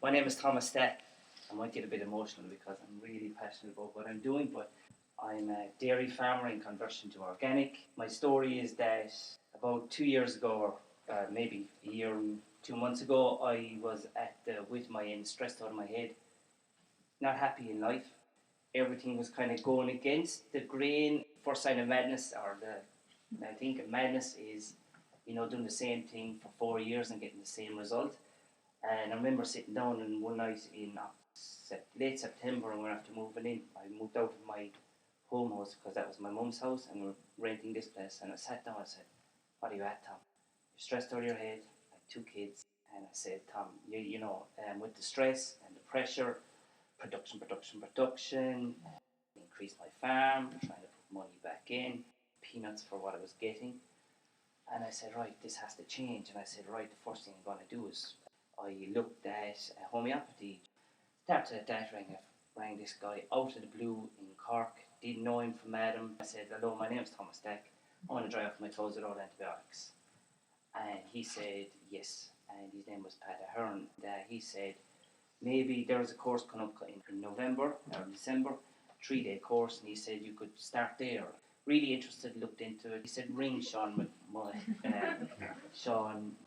My name is Thomas Stack. I might get a bit emotional because I'm really passionate about what I'm doing, but I'm a dairy farmer in conversion to organic. My story is that about 2 years ago, or maybe a year and 2 months ago, I was at the with my end, stressed out of my head, not happy in life. Everything was kind of going against the grain. First sign of madness, I think of madness is, doing the same thing for 4 years and getting the same result. And I remember sitting down and one night in late September, and we were after moving in. I moved out of my home house because that was my mum's house, and we were renting this place. And I sat down and said, "What are you at, Tom? You're stressed out of your head. I have 2 kids." And I said, "Tom, with the stress and the pressure, production, increase my farm, trying to put money back in, peanuts for what I was getting." And I said, "Right, this has to change." And I said, "Right, the first thing I'm going to do is," I looked at homeopathy. Started at that, rang this guy out of the blue in Cork. Didn't know him from Adam. I said, "Hello, my name's Thomas Stack. I want to dry off my clothes without antibiotics." And he said, "Yes." And his name was Pat Ahern. He said, maybe there was a course coming up in November or December, 3-day course, and he said you could start there. Really interested, looked into it. He said, "Ring Sean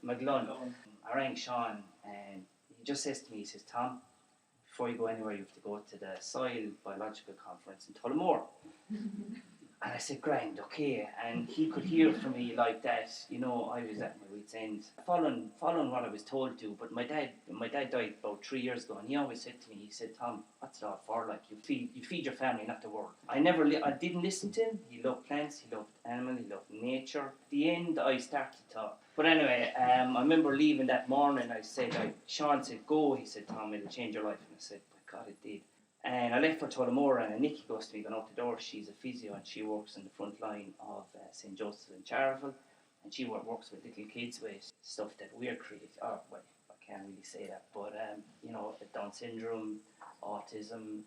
McGlone." I rang Sean, and he just says to me, he says, "Tom, before you go anywhere, you have to go to the Soil Biological Conference in Tullamore." And I said, "Grand, okay." And he could hear from me like that, I was at my wit's end, following what I was told to. But my dad died about 3 years ago, and he always said to me, he said, "Tom, what's it all for? Like, you feed your family, not the world." I didn't listen to him. He loved plants, he loved animals, he loved nature. At the end, I started to. But anyway, I remember leaving that morning. I said, Sean said, "Go." He said, "Tom, it'll change your life." And I said, "My God, it did." And I left for Tullamore, and Nikki goes to me, going out the door. She's a physio, and she works in the front line of St. Joseph in Charleville, and she works with little kids with stuff that we're creating. Oh, well, I can't really say that, but Down syndrome, autism.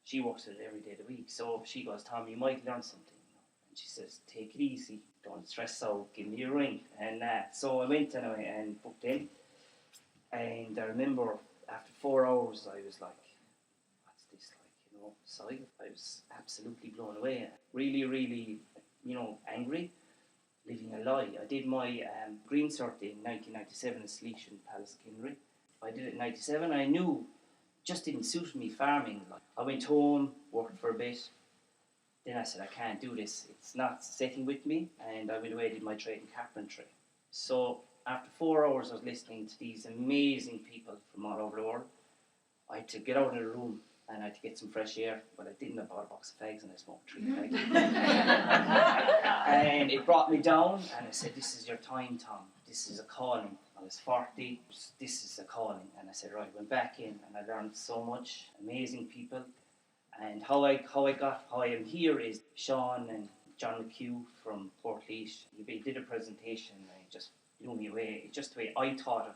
She works with it every day of the week. So she goes, "Tom, you might learn something." And she says, "Take it easy, don't stress out, give me a ring." And so I went anyway and booked in. And I remember after 4 hours, I was like, Soil. I was absolutely blown away. Really, really, angry, living a lie. I did my green cert in 1997 in Sleesh and Palace Kinry. I did it in 97. I knew it just didn't suit me farming. I went home, worked for a bit. Then I said, "I can't do this. It's not setting with me." And I went away and did my trade in carpentry. So after 4 hours, I was listening to these amazing people from all over the world. I had to get out of the room, and I had to get some fresh air. But I didn't. I bought a box of fags and I smoked 3 fags. And it brought me down, and I said, "This is your time, Tom. This is a calling." I was 40. This is a calling. And I said, right, went back in, and I learned so much. Amazing people. And how I am here is Sean and John McHugh from Portlaoise. He did a presentation, and it just blew me away. Just the way I thought of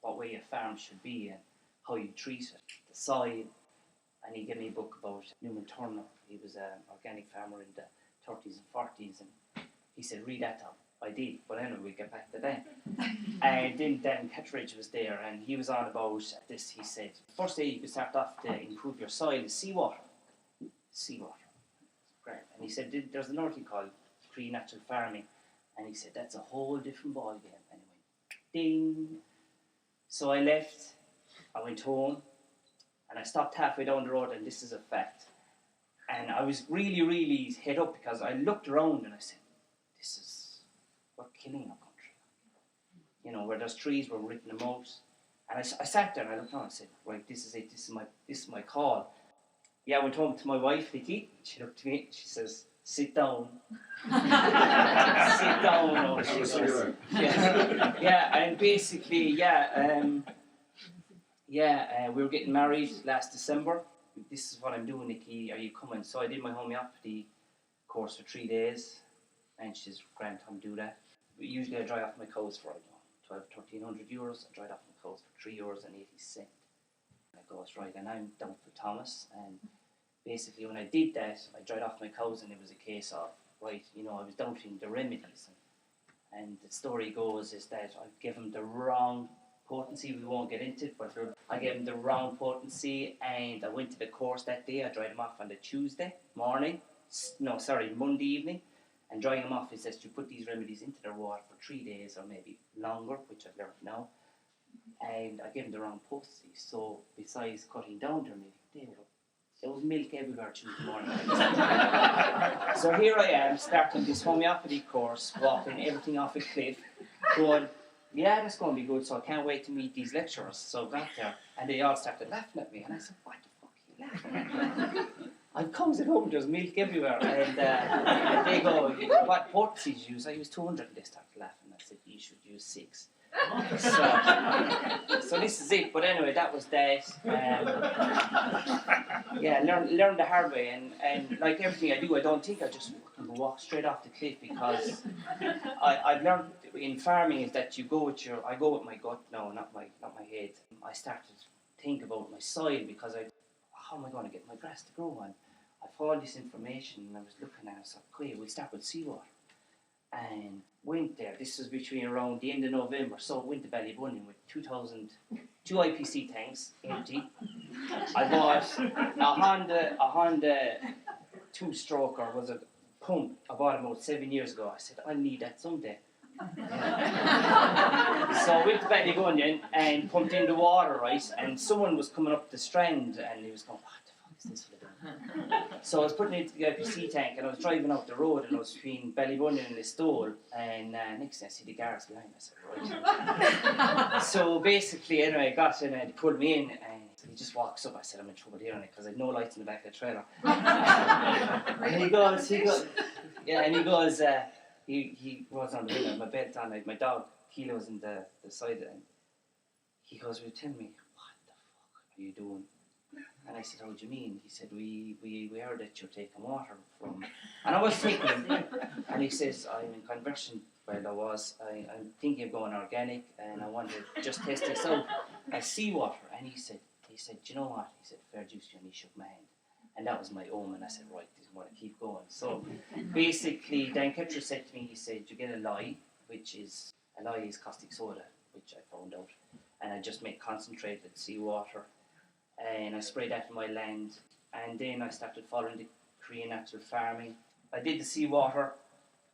what way a farm should be and how you treat it, the soil. And he gave me a book about Newman Turner. He was an organic farmer in the 30s and 40s, and he said, "Read that, Tom." I did, but anyway, we'll get back to that. And then Dan Kettridge was there, and he was on about this. He said, "First day you can start off to improve your soil is seawater." Seawater. Great. And he said, "There's another thing called Kree natural farming." And he said, "That's a whole different ball game." And it went ding. So I left, I went home, and I stopped halfway down the road, and this is a fact. And I was really, really head up because I looked around and I said, we're killing our country. Where there's trees, we're ripping them out. And I sat there and I looked around and I said, right, this is it, this is my call. Yeah, I went home to my wife, Vicky. She looked at me, she says, "Sit down." Sit down. She says, yeah, and basically, we were getting married last December. "This is what I'm doing, Nikki, are you coming?" So I did my homeopathy course for 3 days, and she's "Grand, Tom, do that." Usually I dry off my cows for, 1,200-1,300 euros. I dried off my cows for €3.80. And I goes, right, and I'm down for Thomas. And basically when I did that, I dried off my cows, and it was a case of, right, I was doubting the remedies. And the story goes is that I gave him the wrong potency, we won't get into it, but I gave them the wrong potency, and I went to the course that day. I dried them off on the Monday evening, and drying them off is that you put these remedies into their water for 3 days or maybe longer, which I've learned now, and I gave them the wrong potency. So besides cutting down their milk, there was milk everywhere Tuesday morning. So here I am, starting this homeopathy course, walking everything off a cliff, going, yeah, that's going to be good, so I can't wait to meet these lecturers. So I got there, and they all started laughing at me, and I said, what the fuck are you laughing at? I comes at home, there's milk everywhere, and they go, what potencies you use? I use 200, and they started laughing. I said, you should use 6. So this is it, but anyway, that was that. Yeah, learn the hard way, and like everything I do, I don't think I just walk straight off the cliff, because I've learned in farming is that I go with my gut now, not my head. I started to think about my soil, because how am I going to get my grass to grow on? I've all this information, and I was looking at it, so okay, we'll start with seawater. And went there. This was between around the end of November, so I went to Ballybunion with 2 IPC tanks empty. I bought a Honda 2-stroker, was a pump I bought about 7 years ago. I said, I'll need that someday. So I went to Ballybunion and pumped in the water, right? And someone was coming up the strand, and he was going, what the fuck is this for the So I was putting it into the IPC tank, and I was driving out the road, and I was between Ballybunion and Listowel, and next thing I see the guards behind me. I said, right. So basically, anyway, I got in, and he pulled me in, and he just walks up. I said, I'm in trouble here, because I had no lights in the back of the trailer. And he goes, he was on the window, my belt on, like my dog, Kilo's in the side, and he goes, well, tell me, what the fuck are you doing? And I said, how do you mean? He said, we heard that you're taking water from... And I was thinking, and he says, I'm in conversion. Well, I'm thinking of going organic, and I want to just test this out as seawater. And he said, do you know what? He said, fair juice, and he shook my hand. And that was my omen. I said, right, I want to keep going. So basically, Dan Ketcher said to me, he said, you get a lye, a lye is caustic soda, which I found out. And I just make concentrated seawater. And I sprayed that in my land, and then I started following the Korean natural farming. I did the seawater,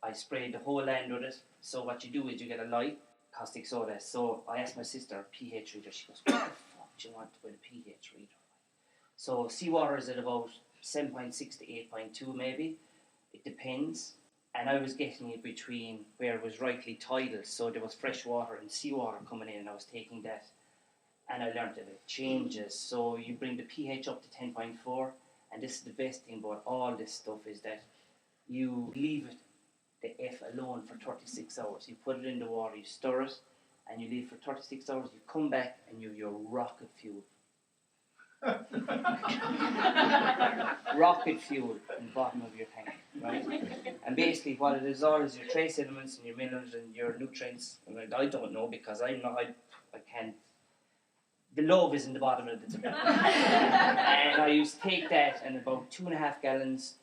I sprayed the whole land with it. So what you do is you get a lye, caustic soda. So I asked my sister, pH reader, she goes, what the fuck do you want with a pH reader? So seawater is at about 7.6 to 8.2 maybe, it depends. And I was getting it between where it was rightly tidal, so there was fresh water and seawater coming in, and I was taking that. And I learned that it changes, so you bring the pH up to 10.4, and this is the best thing about all this stuff is that you leave it, the F alone for 36 hours. You put it in the water, you stir it, and you leave it for 36 hours, you come back and you're rocket fuel. Rocket fuel in the bottom of your tank, right? And basically what it is all is your trace elements and your minerals and your nutrients. And I don't know, because I can't. The love is in the bottom of the tip. And I used to take that and about 2.5 gallons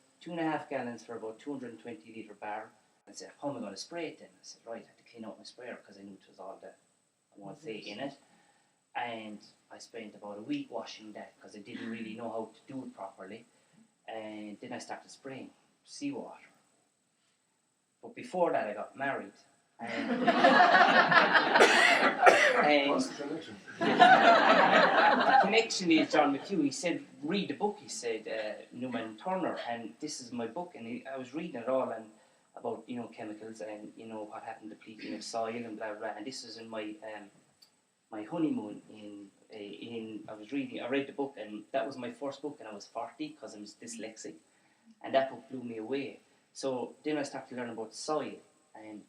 for about 220 litre bar. I said, how am I going to spray it then? I said, right, I had to clean out my sprayer, because I knew it was all the, I won't say, in it. And I spent about a week washing that, because I didn't really know how to do it properly. And then I started spraying seawater. But before that I got married. And the connection is John McHugh. He said, read the book, he said, Newman Turner, and this is my book. And I was reading it all, and about, chemicals, and, what happened, depleting of soil, and blah, blah. And this was in my my honeymoon I read the book, and that was my first book, and I was 40, because I was dyslexic, and that book blew me away. So then I started to learn about soil, and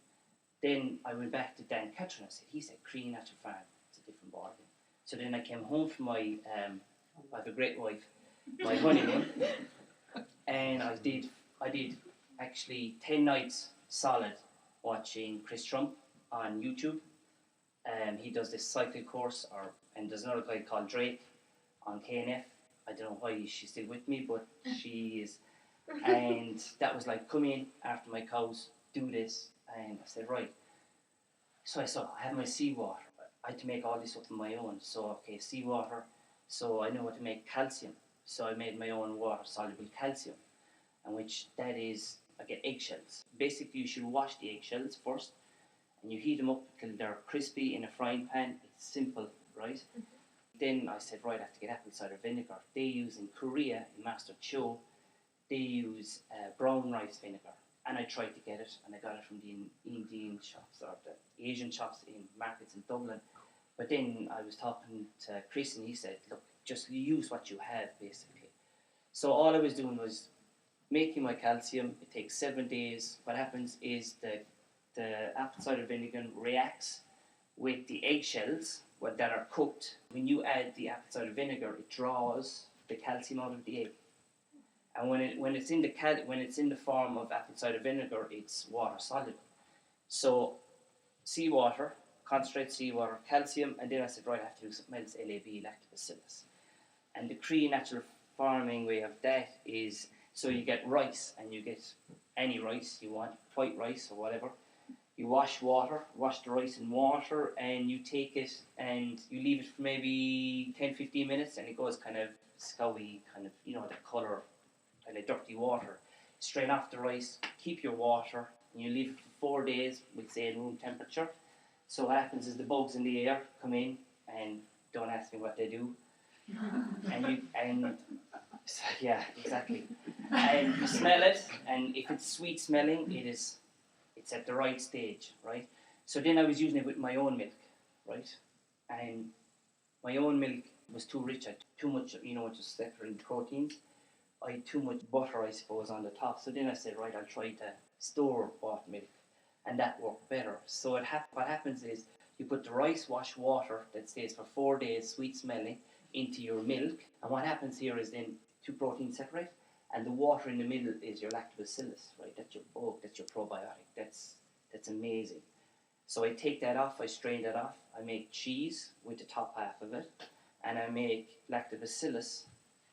then I went back to Dan Ketcher, and I said, he said, Kree natural farm, it's a different ballgame. So then I came home from my, I have a great wife, my honeymoon, and I did actually 10 nights solid watching Chris Trump on YouTube. He does this cycle course, and there's another guy called Drake on KNF. I don't know why she's still with me, but she is. And that was like, come in after my cows, do this. And I said, right. So I have my seawater. I had to make all this up on my own. So, okay, seawater. So I know how to make calcium. So I made my own water-soluble calcium, and which that is, I get eggshells. Basically, you should wash the eggshells first, and you heat them up until they're crispy in a frying pan. It's simple, right? Mm-hmm. Then I said, right, I have to get apple cider vinegar. They use in Korea, in Master Cho, they use brown rice vinegar. And I tried to get it, and I got it from the Indian shops or the Asian shops in markets in Dublin. But then I was talking to Chris, and he said, look, just use what you have, basically. So all I was doing was making my calcium. It takes 7 days. What happens is the apple cider vinegar reacts with the eggshells that are cooked. When you add the apple cider vinegar, it draws the calcium out of the egg. And when it's in the form of apple cider vinegar, it's water soluble. So seawater, concentrated seawater, calcium, and then I said, right, I have to do something else, LAB, lactobacillus. And the Kree natural farming way of that is, so you get rice, and you get any rice you want, white rice or whatever. You wash the rice in water, and you take it and you leave it for maybe 10-15 minutes, and it goes kind of scowy, kind of, the colour, kind of dirty water. Strain off the rice, keep your water, and you leave it for 4 days, we'll say in room temperature. So what happens is the bugs in the air come in, and don't ask me what they do. Yeah, exactly. And you smell it, and if it's sweet smelling, it's at the right stage, right? So then I was using it with my own milk, right? And my own milk was too rich. I had too much, just separate proteins. I had too much butter, I suppose, on the top. So then I said, right, I'll try to store bought milk, and that worked better. So what happens is you put the rice wash water that stays for 4 days, sweet smelling, into your milk, and what happens here is then two proteins separate, and the water in the middle is your lactobacillus, right? That's your bug, that's your probiotic. That's amazing. So I take that off, I strain that off, I make cheese with the top half of it, and I make lactobacillus,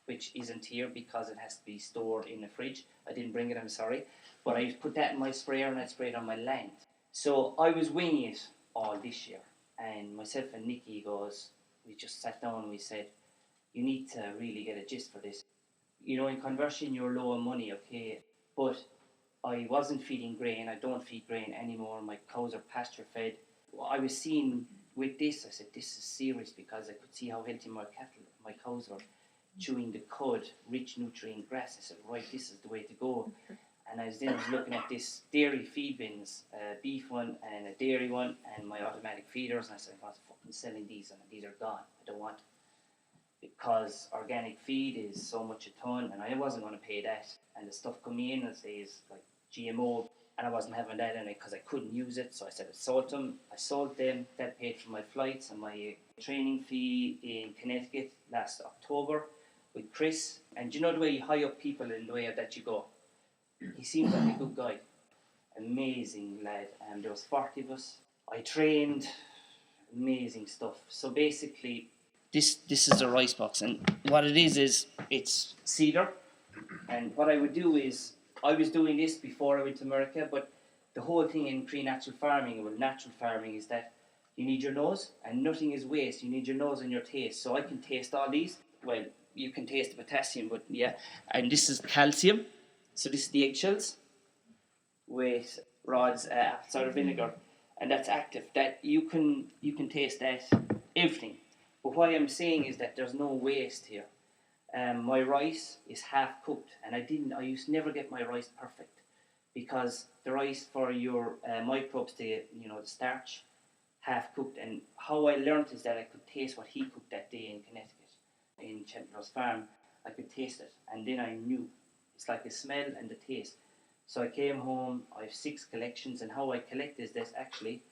which isn't here because it has to be stored in the fridge. I didn't bring it, I'm sorry. But I put that in my sprayer, and I sprayed on my land. So I was winging it all this year, and myself and Nikki we just sat down and we said, you need to really get a gist for this. In conversion, you're low on money, okay, but I wasn't feeding grain. I don't feed grain anymore. My cows are pasture fed. I was seeing with this, I said, this is serious, because I could see how healthy my cows were, chewing the cud, rich nutrient grass. I said, right, this is the way to go. And I was looking at this dairy feed bins, a beef one and a dairy one, and my automatic feeders, and I said, I'm not fucking selling these, and these are gone. I don't want it. Because organic feed is so much a ton, and I wasn't going to pay that. And the stuff coming in, is like GMO, and I wasn't having that in it because I couldn't use it. So I said I sold them. That paid for my flights and my training fee in Connecticut last October with Chris. And do you know the way you high up people in the way that you go? He seems like a good guy. Amazing lad. And there was 40 of us. I trained. Amazing stuff. So basically, this is the rice box, and what it is it's Cider. And what I would do is, I was doing this before I went to America, but the whole thing in Kree natural farming is that you need your nose, and nothing is waste. You need your nose and your taste. So I can taste all these. Well, you can taste the potassium, but yeah. And this is calcium. So this is the eggshells with Rod's apple cider vinegar, and that's active. That you can taste that, everything. But what I'm saying is that there's no waste here. My rice is half cooked, and I used to never get my rice perfect, because the rice for your microbes, the starch, half cooked. And how I learnt is that I could taste what he cooked that day in Connecticut, in Cheltenham's farm. I could taste it, and then I knew. It's like the smell and the taste. So I came home. I have 6 collections, and how I collect is this actually.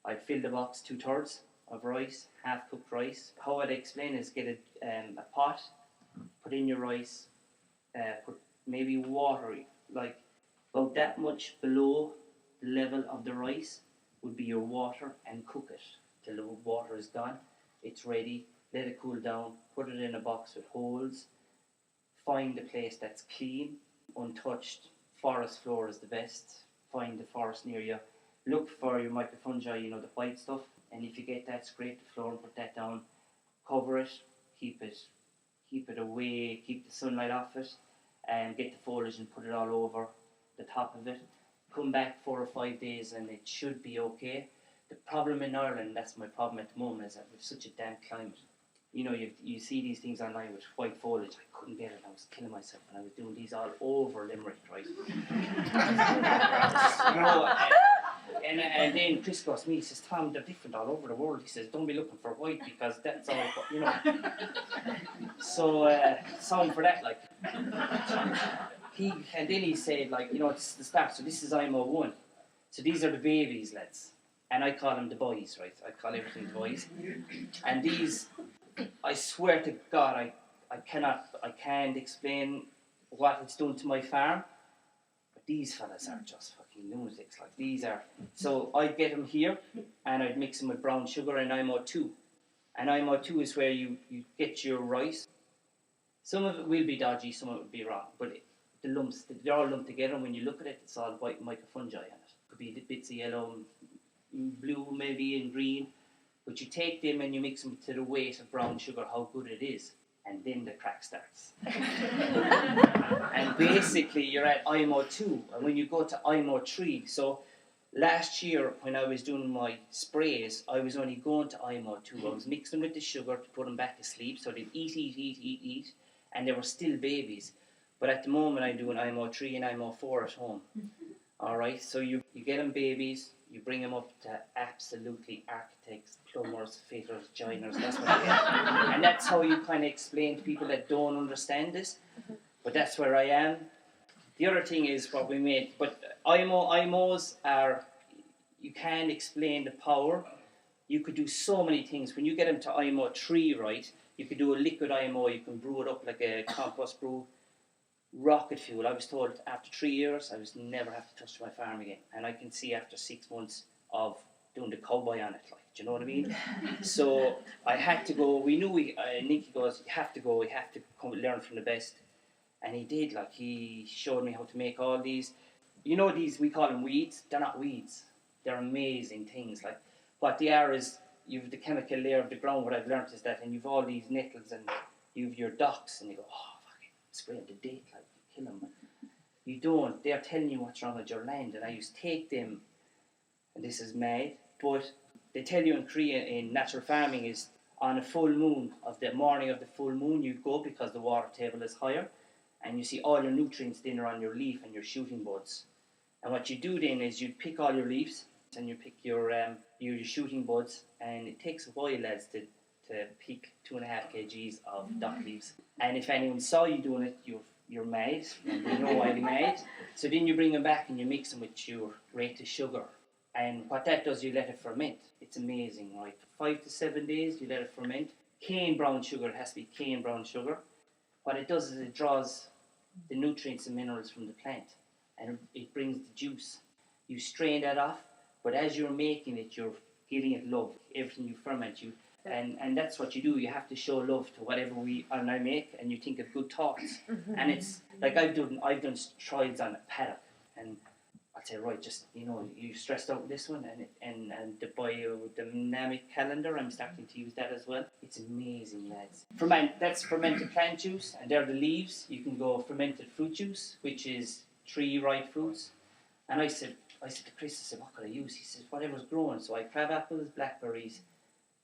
I fill the box 2/3 of rice, half cooked rice. How I'd explain is get a pot, put in your rice, put maybe water, like about that much below the level of the rice would be your water, and cook it till the water is gone. It's ready. Let it cool down. Put it in a box with holes. Find a place that's clean, untouched. Forest floor is the best. Find the forest near you. Look for your microfungi, the white stuff. and if you get that, scrape the floor and put that down, cover it, keep it away, keep the sunlight off it, and get the foliage and put it all over the top of it. Come back 4 or 5 days and it should be okay. The problem in Ireland, that's my problem at the moment, is that we've such a damp climate. You know, you see these things online with white foliage. I couldn't get it. I was killing myself, and I was doing these all over Limerick, right? You know, and then Chris goes to me, he says, Tom, they're different all over the world. He says, don't be looking for white because that's all, you know. So, sound for that, like. And then he said, like, you know, this is the start. So this is IMO 1. So these are the babies, lads. And I call them the boys, right? I call everything the boys. And these, I swear to God, I can't explain what it's done to my farm. But these fellas are just fucking lunatics. Like, these are. So I'd get them here, and I'd mix them with brown sugar and IMO 2. And IMO 2 is where you get your rice. Some of it will be dodgy, some of it will be wrong. But the lumps, they're all lumped together, and when you look at it, it's all white microfungi in it. Could be bits of yellow, blue maybe, and green. But you take them and you mix them to the weight of brown sugar, how good it is. And then the crack starts. And basically you're at IMO 2. And when you go to IMO 3, so last year when I was doing my sprays, I was only going to IMO 2. I was mixing them with the sugar to put them back to sleep. So they'd eat. And they were still babies. But at the moment I'm doing IMO 3 and IMO 4 at home. Alright, so you get them babies, you bring them up to absolutely architects, plumbers, fitters, joiners, that's what I get. And that's how you kind of explain to people that don't understand this. But that's where I am. The other thing is what we made, but IMOs are, you can't explain the power. You could do so many things. When you get them to IMO 3, right, you could do a liquid IMO, you can brew it up like a compost brew. Rocket fuel. I was told after 3 years I was never have to touch my farm again, and I can see after 6 months of doing the cowboy on it, like, do you know what I mean? So I had to go. We knew Nicky goes, you have to go, you have to come learn from the best, and he did. Like, he showed me how to make all these. You know, these, we call them weeds. They're not weeds. They're amazing things. Like, what they are is you've the chemical layer of the ground. What I've learned is that, and you've all these nettles, and you've your docks, and you go, oh, spray them to date, like, kill them. You don't. They're telling you what's wrong with your land, and I used to take them, and this is mad, but they tell you in Kree, in natural farming, is on a full moon, of the morning of the full moon, you go because the water table is higher, and you see all your nutrients then are on your leaf and your shooting buds. And what you do then is you pick all your leaves, and you pick your shooting buds, and it takes a while, lads, to pick 2.5 kgs of dock leaves. And if anyone saw you doing it, you're mad, and they know why you're mad. So then you bring them back and you mix them with your rate of sugar. And what that does, you let it ferment. It's amazing, right? 5 to 7 days, you let it ferment. Cane brown sugar, it has to be cane brown sugar. What it does is it draws the nutrients and minerals from the plant, and it brings the juice. You strain that off, but as you're making it, you're giving it love. Everything you ferment, and that's what you do. You have to show love to whatever I make, and you think of good thoughts. And it's like I've done trials on a paddock, and I'd say, right, just, you know, you stressed out with this one, and the biodynamic calendar, I'm starting to use that as well. It's amazing, lads. That's fermented plant juice, and they're the leaves. You can go fermented fruit juice, which is 3 ripe fruits. And I said to Chris, I said, what could I use? He said, whatever's growing. So I had crab apples, blackberries,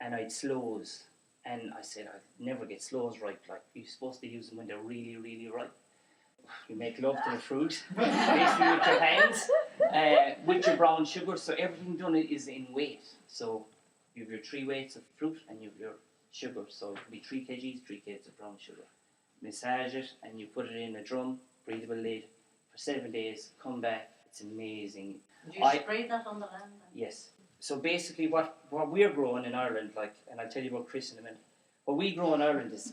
and I had sloes. And I said, I'd never get sloes ripe. Like, you're supposed to use them when they're really, really ripe. You make love to the fruit, basically with your hands, with your brown sugar. So everything done is in weight. So you have your 3 weights of fruit and you have your sugar. So it could be 3 kgs, 3 kgs of brown sugar. Massage it and you put it in a drum, breathable lid, for 7 days. Come back. It's amazing. Do you spray that on the land? Yes. So basically what we're growing in Ireland, like, and I'll tell you about Chris in a minute, what we grow in Ireland is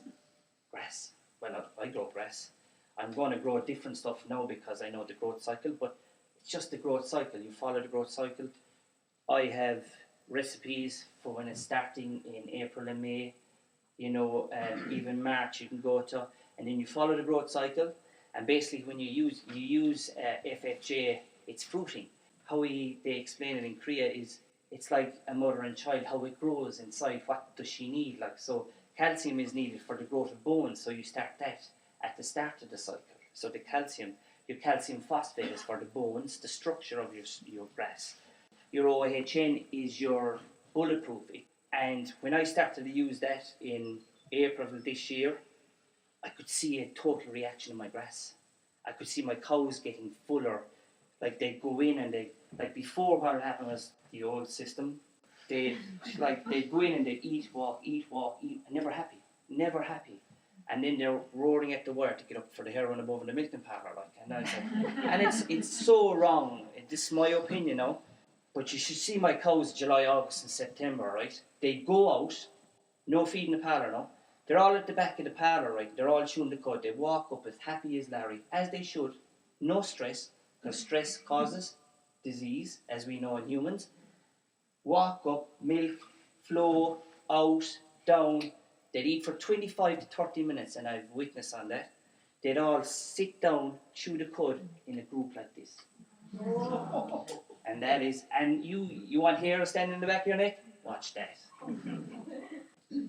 grass. Well, I grow grass. I'm going to grow different stuff now because I know the growth cycle, but it's just the growth cycle. You follow the growth cycle. I have recipes for when it's starting in April and May, you know, even March you can go to, and then you follow the growth cycle. And basically when you use FFJ, it's fruiting. How they explain it in Korea is it's like a mother and child, how it grows inside. What does she need? Like, so calcium is needed for the growth of bones, so you start that at the start of the cycle. So the calcium, your calcium phosphate is for the bones, the structure of your grass. Your OHN is your bulletproof. And when I started to use that in April of this year, I could see a total reaction in my grass. I could see my cows getting fuller. Like they'd go in and like before what happened was the old system. They'd go in and they'd eat, walk, and never happy. And then they're roaring at the wire to get up for the heroin above in the milking parlour, like. And I was like, and it's so wrong. This is my opinion now. But you should see my cows July, August and September, right? They go out, no feed in the parlour now. They're all at the back of the parlour, right? They're all chewing the cud. They walk up as happy as Larry, as they should. No stress, because stress causes disease, as we know in humans. Walk up, milk, flow, out, down. They'd eat for 25 to 30 minutes, and I've witnessed on that. They'd all sit down, chew the cud in a group like this. Whoa. And that is, and you want hair standing in the back of your neck? Watch that.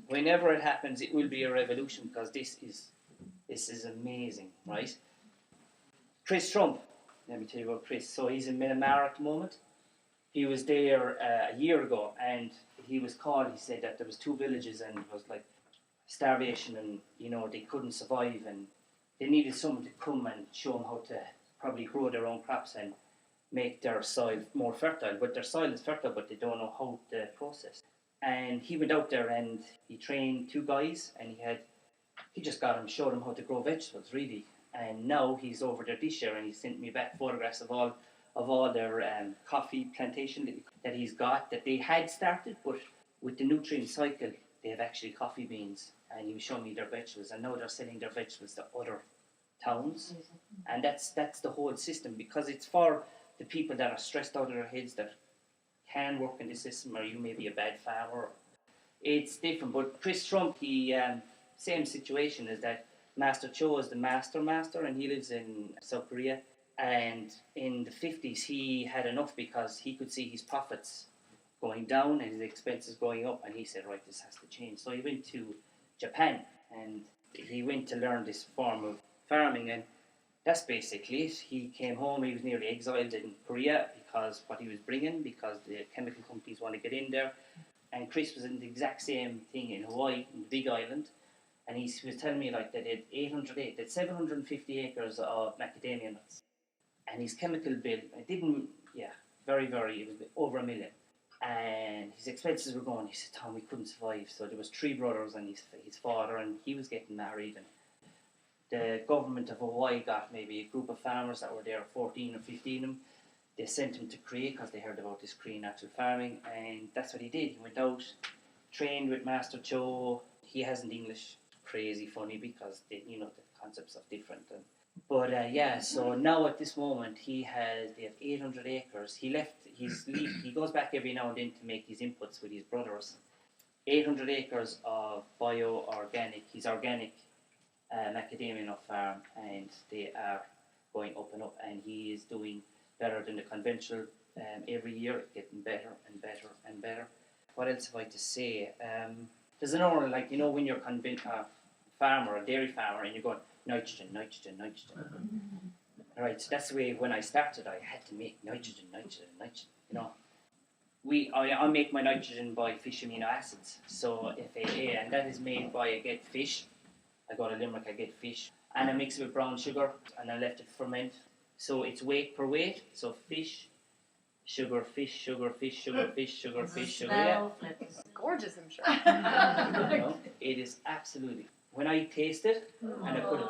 Whenever it happens, it will be a revolution, because this is amazing, right? Chris Trump, let me tell you about Chris. So he's in Myanmar at the moment. He was there a year ago, and he was called. He said that there was 2 villages, and it was like starvation, and they couldn't survive, and they needed someone to come and show them how to probably grow their own crops and make their soil more fertile. But their soil is fertile, but they don't know how to process. And he went out there and he trained 2 guys, and he just showed them how to grow vegetables, really. And now he's over there this year, and he sent me back photographs of all their coffee plantation that he's got, that they had started, but with the nutrient cycle, they have actually coffee beans. And he was showing me their vegetables, and now they're selling their vegetables to other towns. And that's the whole system, because it's for the people that are stressed out of their heads, that can work in the system, or you may be a bad farmer. It's different. But Chris Trump, he same situation as that. Master Cho is the master, and he lives in South Korea. And in the 50s, he had enough, because he could see his profits going down and his expenses going up, and he said, right, this has to change. So he went to Japan, and he went to learn this form of farming, and that's basically it. He came home, he was nearly exiled in Korea because what he was bringing, because the chemical companies want to get in there. And Chris was in the exact same thing in Hawaii, in the Big Island. And he was telling me like that they had 750 acres of macadamia nuts. And his chemical bill, very, very, it was over $1 million. And his expenses were going. He said, Tom, we couldn't survive. So there was 3 brothers and his father, and he was getting married. And the government of Hawaii got maybe a group of farmers that were there, 14 or 15 of them. They sent him to Kree, because they heard about this Kree natural farming, and that's what he did. He went out, trained with Master Cho. He hasn't English, crazy funny, because the concepts are different. So now at this moment they have 800 acres. He goes back every now and then to make his inputs with his brothers. 800 acres of bio-organic, his organic macadamia nut farm, and they are going up and up, and he is doing better than the conventional every year, getting better and better and better. What else have I to say? There's another, when you're a farmer, a dairy farmer, and you're going, nitrogen. Right, so that's the way when I started, I had to make nitrogen. I make my nitrogen by fish amino acids, so FAA, and that is made by, I get fish. I go to Limerick, I get fish, and I mix it with brown sugar, and I let it ferment. So it's weight per weight, so fish, sugar, fish, sugar, fish, sugar, fish, sugar, fish, sugar. Yeah. It's gorgeous, I'm sure. It is absolutely. When I taste it, and I put it,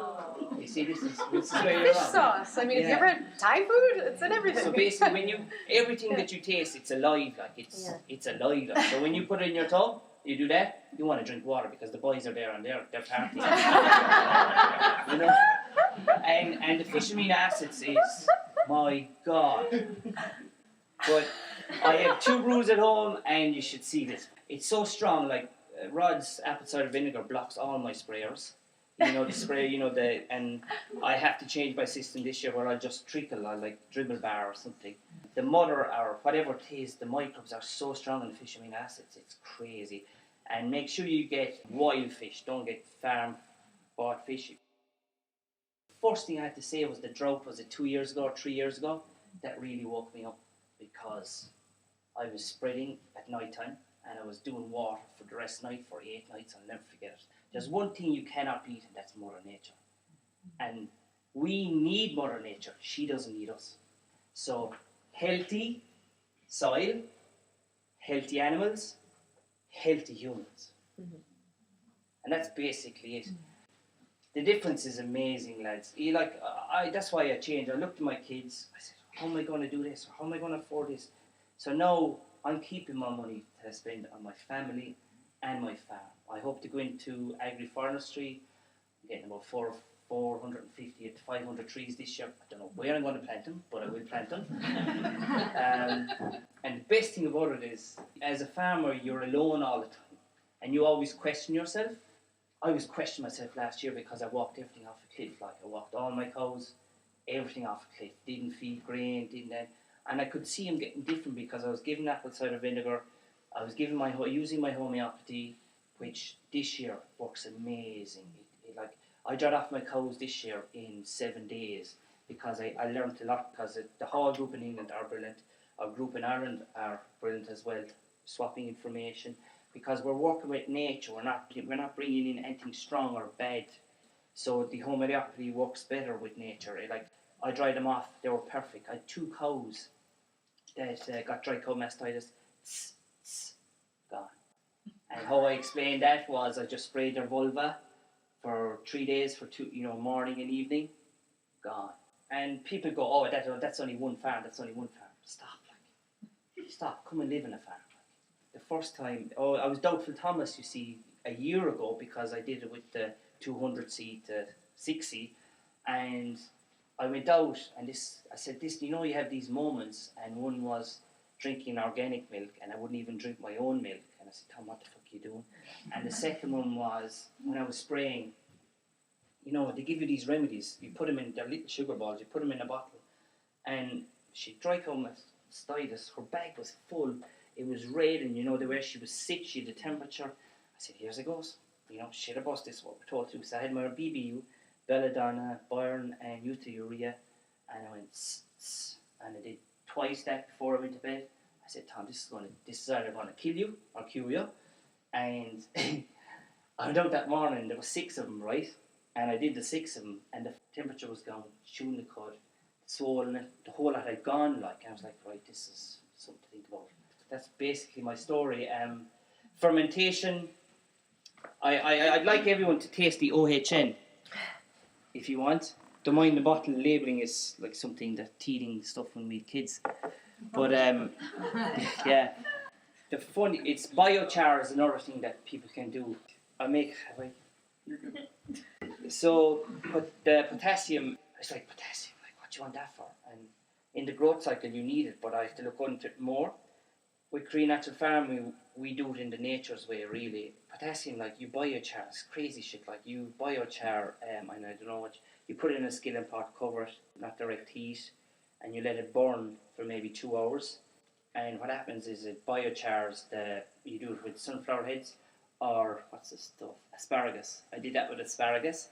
you see, this is where you're Fish sauce. I mean, have you ever had Thai food? It's in everything. So basically, everything that you taste, it's alive, it's alive. So when you put it in your tub, you do that, you want to drink water, because the boys are there and they're partying. And the fish amino acids is, my God. But I have 2 brews at home, and you should see this. It's so strong, Rod's apple cider vinegar blocks all my sprayers. You know, the spray, you know, and I have to change my system this year where I just trickle, I like dribble bar or something. The mother or whatever it is, the microbes are so strong in the fish amino acids, it's crazy. And make sure you get wild fish, don't get farm bought fish. First thing I had to say was the drought, was it 2 years ago or 3 years ago? That really woke me up because I was spreading at night time and I was doing water for the rest of the night for 8 nights. I'll never forget it. There's one thing you cannot beat, and that's Mother Nature. And we need Mother Nature. She doesn't need us. So healthy soil, healthy animals, healthy humans. Mm-hmm. And that's basically it. The difference is amazing, lads. That's why I changed. I looked at my kids. I said, how am I going to do this? How am I going to afford this? So now I'm keeping my money to spend on my family and my farm. I hope to go into agri-forestry. I'm getting about 450 to 500 trees this year. I don't know where I'm going to plant them, but I will plant them. And the best thing about it is, as a farmer, you're alone all the time. And you always question yourself. I was questioning myself last year because I walked everything off a cliff. Like, I walked all my cows, everything off a cliff. Didn't feed grain, and I could see them getting different because I was giving apple cider vinegar. I was using my homeopathy, which this year works amazing. I dried off my cows this year in 7 days because I learned a lot, because the whole group in England are brilliant. Our group in Ireland are brilliant as well, swapping information, because we're working with nature. We're not bringing in anything strong or bad. So the homeopathy works better with nature. I dried them off; they were perfect. I had 2 cows that got dry cow mastitis. Gone. And how I explained that was I just sprayed their vulva for 3 days, for morning and evening. Gone. And people go, oh, that's only one farm. That's only one farm. Stop. Come and live in a farm. The first time, I was doubtful Thomas, you see, a year ago, because I did it with the 200C to 6C, and I went out, and I said, you have these moments, and one was drinking organic milk, and I wouldn't even drink my own milk, and I said, Tom, what the fuck are you doing? And the second one was when I was spraying. They give you these remedies, you put them in, they're little sugar balls, you put them in a bottle, and she dry cow mastitis, her bag was full, it was red, and the way she was sick, she had the temperature. I said, here's it goes, shit about this, what we're told to. So I had my BBU, belladonna, Bayern, and Urea, and I went and I did twice that before I went to bed. I said, Tom, this is either going to kill you or cure you. And I went out that morning, there were 6 of them, right? And I did the 6 of them, and the temperature was gone, chewing the cud, swollen, the whole lot had gone, and I was like, right, this is something to think about. That's basically my story. Fermentation, I'd like everyone to taste the OHN, if you want. Don't mind the bottle labelling is like something that teething stuff when we had kids. But yeah, it's biochar is another thing that people can do. So, but the potassium, it's like potassium, like what do you want that for? And in the growth cycle you need it, but I have to look into it more. With Kree Natural Farming, we do it in the nature's way, really. Potassium, like you biochar, it's crazy shit. Like you biochar, and I don't know what, you put it in a skillet pot, cover it, not direct heat, and you let it burn for maybe 2 hours. And what happens is it biochars you do it with sunflower heads, or what's this stuff? Asparagus. I did that with asparagus,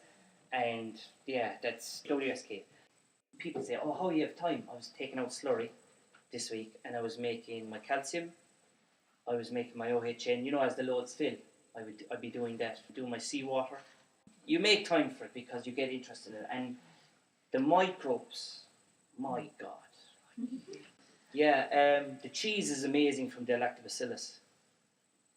and yeah, that's WSK. People say, oh, how you have time? I was taking out slurry this week, and I was making my calcium, I was making my OHN, as the loads fill, I'd be doing that, doing my seawater. You make time for it because you get interested in it, and the microbes, my God. Yeah, the cheese is amazing from the lactobacillus.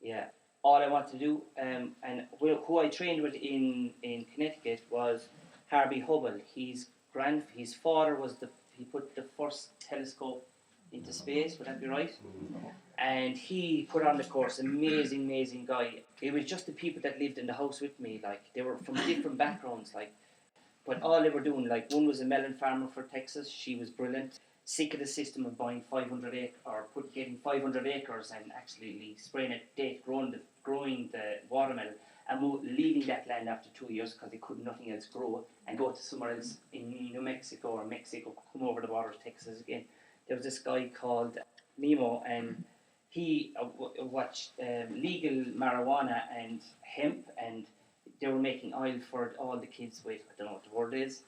Yeah, all I want to do, and who I trained with in Connecticut was Herbal. His father he put the first telescope into space, would that be right? And he put on the course, amazing guy. It was just the people that lived in the house with me, like they were from different backgrounds, but all they were doing, one was a melon farmer for Texas, she was brilliant, sick of the system of buying 500 acres, or getting 500 acres and actually spraying it, growing the watermelon, and leaving that land after 2 years because they could nothing else grow, and go to somewhere else in New Mexico or Mexico, come over the border to Texas again. There was this guy called Nemo, and he watched legal marijuana and hemp, and they were making oil for all the kids with, I don't know what the word is.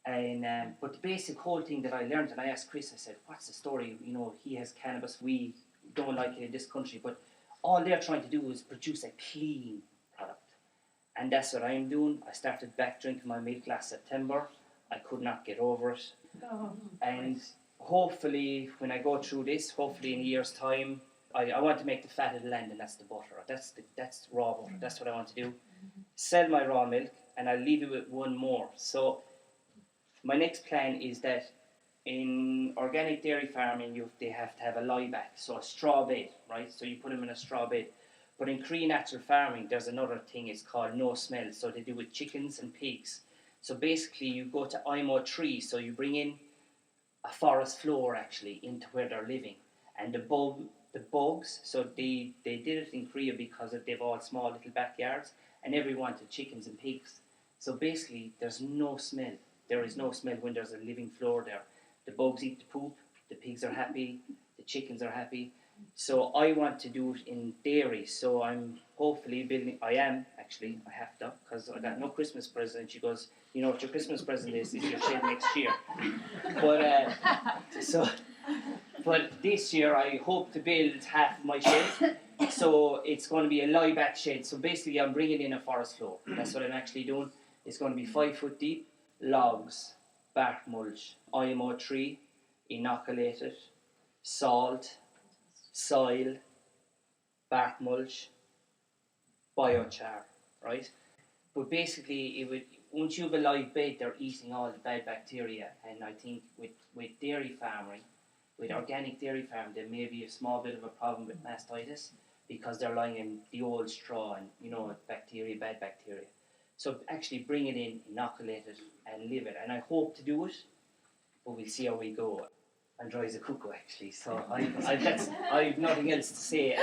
And but the basic whole thing that I learned, and I asked Chris, I said, what's the story? You know, he has cannabis, we don't like it in this country, but all they're trying to do is produce a clean product. And that's what I'm doing. I started back drinking my milk last September. I could not get over it. And hopefully, when I go through this, hopefully in a year's time, I want to make the fat of the land, and that's the butter. That's raw butter. That's what I want to do. Sell my raw milk, and I'll leave you with one more. So my next plan is that in organic dairy farming, they have to have a lieback, so a straw bed, right? So you put them in a straw bed. But in Kree natural farming, there's another thing, it's called no smell. So they do with chickens and pigs. So basically, you go to IMO trees, so you bring in a forest floor actually into where they're living. And the bugs, so they did it in Korea because they've all small little backyards, and everyone wanted chickens and pigs. So basically, there's no smell. There is no smell when there's a living floor there. The bugs eat the poop, the pigs are happy, the chickens are happy. So I want to do it in dairy. So I'm hopefully building, I have to, because I got no Christmas present. She goes, you know what your Christmas present is your shed next year. But this year I hope to build half of my shed. So it's going to be a lie-back shed. So basically I'm bringing in a forest floor. That's what I'm actually doing. It's going to be 5 foot deep, logs, bark mulch, IMO tree, inoculated, salt, soil, bark mulch, biochar, right? But basically, once you have a live bed, they're eating all the bad bacteria. And I think with dairy farming, with organic dairy farming, there may be a small bit of a problem with mastitis because they're lying in the old straw and, you know, bad bacteria. So actually bring it in, inoculate it, and live it. And I hope to do it, but we'll see how we go. I'm dry as a cuckoo, actually, so I've nothing else to say.